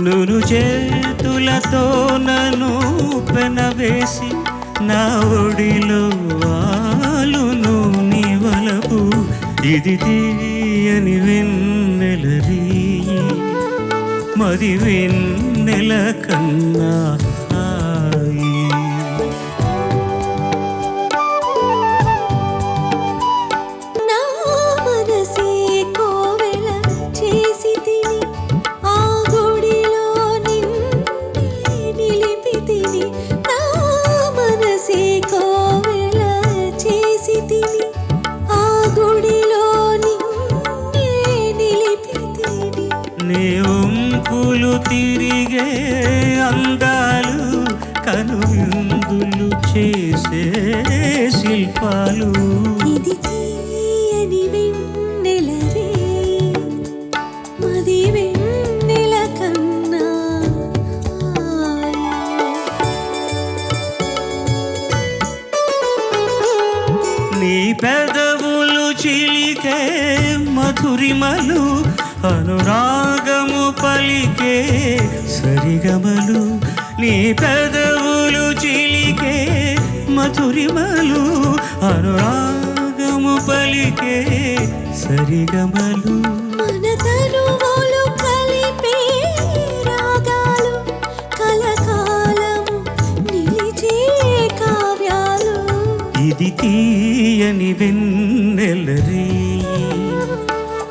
నును చేతులతో నన్ను పెనవేసి నా ఒడిలో వాలును నీ వలపు ఇది తీయని వెన్నెల రీయి మది వెన్నెల కన్నా హాయి తిరిగే అందాలు కనువిందులు చేసే శిల్పాలు ఇది తీయని వెన్నెల రీయి మది వెన్నెల కన్నా నీ పెదవులు చిలికే మధురిమలు అనురాగము పలికే సరిగమలు నీ పెదవులు చిలికే మధురిమలు అనురాగము పలికే సరిగమలు మన తనువులు కలిపే రాగాలు కలకాలము నిలిచే కావ్యాలు ఇది తీయని వెన్నెల రీయి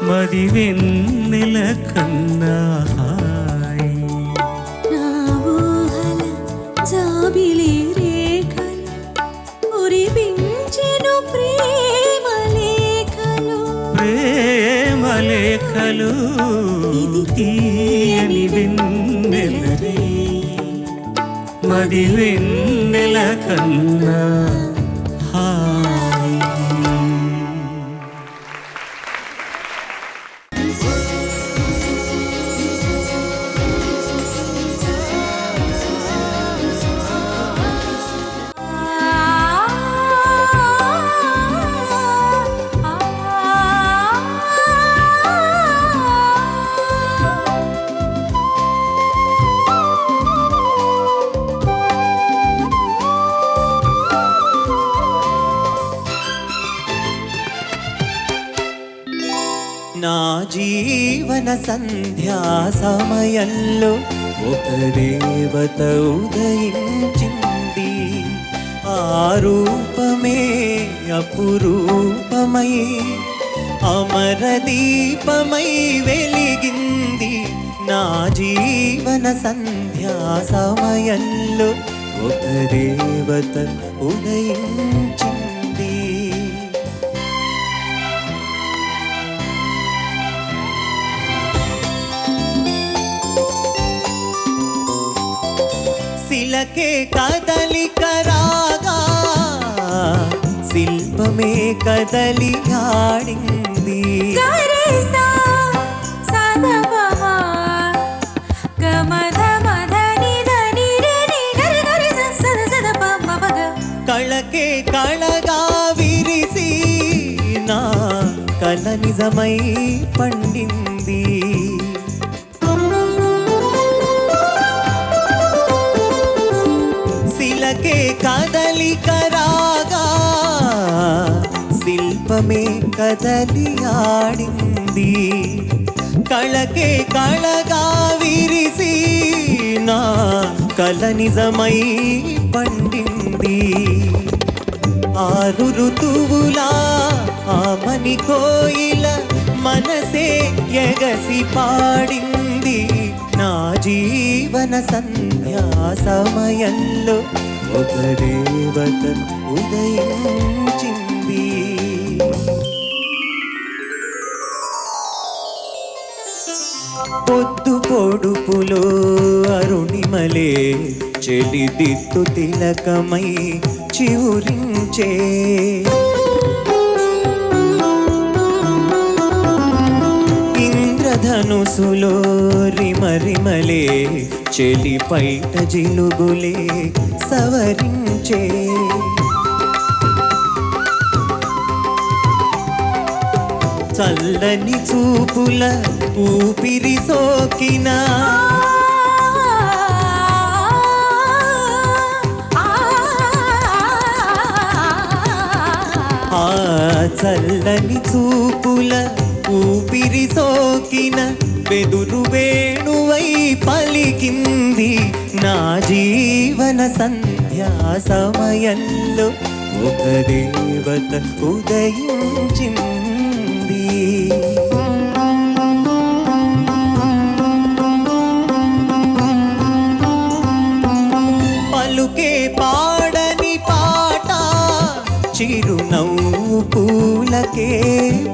మది వెన్నెల కన్నా హాయి నా ఊహల జాబిలి రేఖలు ఉరిపించెను ప్రేమ లేఖలు ప్రేమ లేఖలు ఇది తీయని వెన్నెల రీయి మది వెన్నెల కన్నా హాయి నా జీవన సంధ్యా సమయంలో ఒక దేవత ఉదయించింది ఆ రూపమే అపురూపమై అమర దీపమై వెలిగింది నా జీవన సంధ్యా సమయంలో ఒక దేవత ఉదయించింది శిలకే కదలిక రాగా శిల్పమే కదలి ఆడింది కళకే కళగా విరిసి నా కళ నిజమై పండింది శిలకే కదలిక రాగా శిల్పమే కదలి ఆడింది కళకే కళగా విరిసి నా కళ నిజమై పండింది ఆరు ఋతువులా ఆమని కోయిల మనసే ఎగసి పాడింది నా జీవన సంధ్యా సమయంలో ఒక దేవత ఉదయించింది పొద్దు పొడుపులో అరుణిమలే చెలిదిత్తు తిలకమై చివురించే మనసులో రిమరిమలే చెలి పైట జిలుగులే సవరించే చల్లని చూపుల ఊపిరి సోకిన ఆ చల్లని చూపుల ఊపిరి సోకిన బెదురు వేణువై పలికింది నా జీవన సంధ్యా సమయంలో ఒక దేవత ఉదయించింది. పలుకే పాడని పాట చిరునవ్వు పూలకే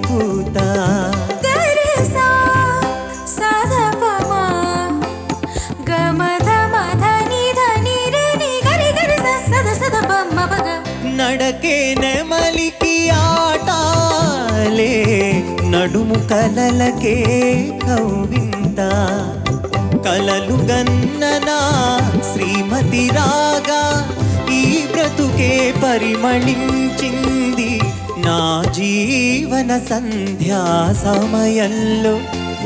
పూత నడకే నెమలికి ఆటాలే నడుము కలలకే కవ్వింత కలలు గన్ననా శ్రీమతి రాగా ఈ బ్రతుకే పరిమళించింది నా జీవన సంధ్యా సమయంలో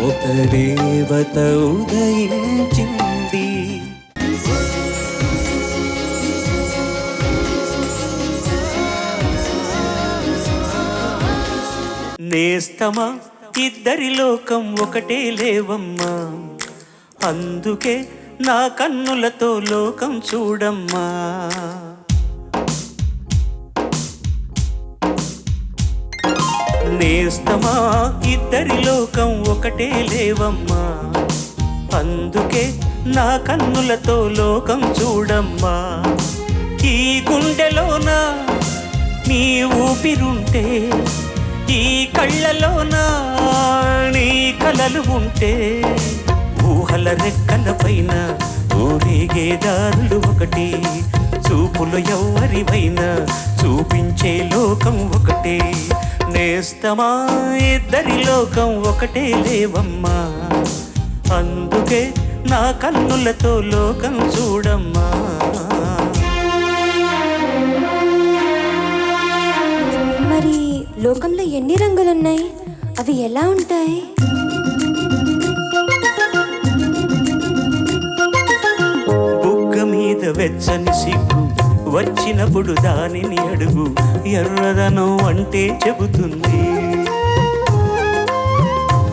ఒక దేవత ఉదయించింది. నేస్తమా ఇద్దరి లోకం ఒకటే లేవమ్మా, అందుకే నా కన్నులతో లోకం చూడమ్మా. నేస్తమా ఇద్దరి లోకం ఒకటే లేవమ్మా, అందుకే నా కన్నులతో లోకం చూడమ్మా. ఈ గుండెలోన నీ ఊపిరుంటే, ఈ కళ్ళలోనా నీ కలలు ఉంటే, ఊహల రెక్కల పైన ఊరేగే దారులు ఒకటి, చూపులు ఎవ్వరివైనా చూపించే లోకం ఒకటే. నేస్తమా ఇద్దరి లోకం ఒకటే లేవమ్మా, అందుకే నా కన్నులతో లోకం చూడమ్మా. మరి లోకంలో ఎన్ని రంగులున్నాయి, అవి ఎలా ఉంటాయి? బుగ్గ మీద వెచ్చని సిగ్గు వచ్చినప్పుడు దానిని అడుగు, ఎర్రదనం అంటే చెబుతుంది.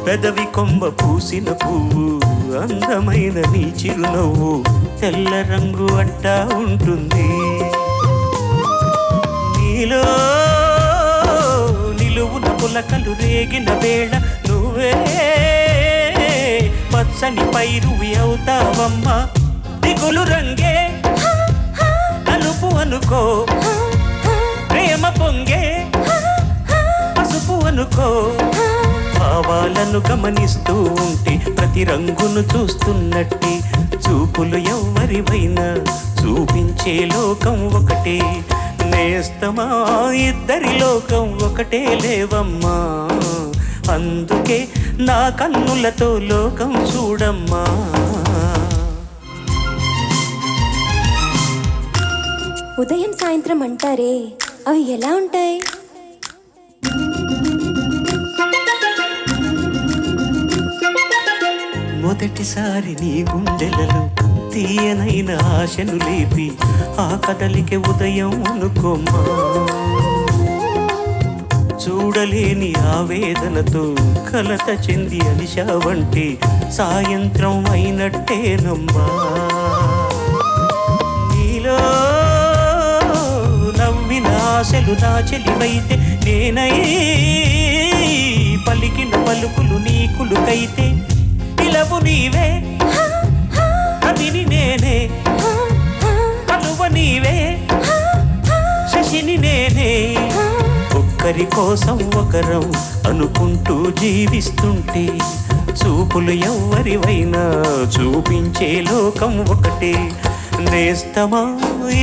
పెదవి కొమ్మ పూసిన పువ్వు అందమైన నీ చిరునవ్వు తెల్ల రంగు అంటా ఉంటుంది. నీలో నిలువున పులకలు రేగిన వేళ నువ్వే పచ్చని పైరువి అవుతావమ్మా. దిగులు రంగే నలుపు అనుకో, ప్రేమ పొంగే పసుపు అనుకో. భావాలను గమనిస్తూ ఉంటే ప్రతి రంగును చూస్తున్నట్టే, చూపులు ఎవ్వరివైనా చూపించే లోకం ఒకటే. నేస్తమా ఇద్దరి లోకం ఒకటే లేవమ్మా, అందుకే నా కన్నులతో లోకం చూడమ్మా. ఉదయం సాయంత్రం అంటారే, అవి ఎలా ఉంటాయి? మొదటిసారి నీ గుండెలలో తీయనైన ఆశను లేపి ఆ కదలికే ఉదయం అనుకోమ్మా. చూడలేని ఆవేదనతో కలత చెంది అలిశావంటే సాయంత్రం అయినట్టేనమ్మా. నీలో నవ్విన ఆశలు నా చెలివైతే, నేనై పలికిన పలుకులు నీ కులుకైతే, పిలవు నీవే కవిని నేనే, కలువ నీవే శశిని నేనే. ఒక్కరి కోసం ఒకరం అనుకుంటూ జీవిస్తుంటే, చూపులు ఎవ్వరివైనా చూపించే లోకం ఒకటే. నేస్తమా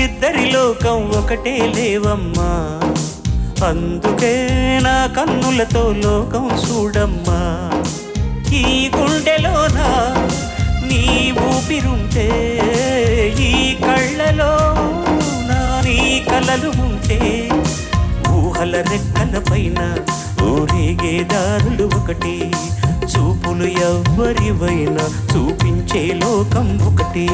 ఇద్దరి లోకం ఒకటే లేవమ్మా, అందుకే నా కన్నులతో లోకం చూడమ్మా. ఈ గుండెలోన నీ ఊపిరుంటే ఈ కళ్ళలో నీ కలలు ఉంటే ఊహల రెక్కల పైన ఊరేగే దారులు ఒకటి చూపులు ఎవ్వరివైనా చూపించే లోకం ఒకటి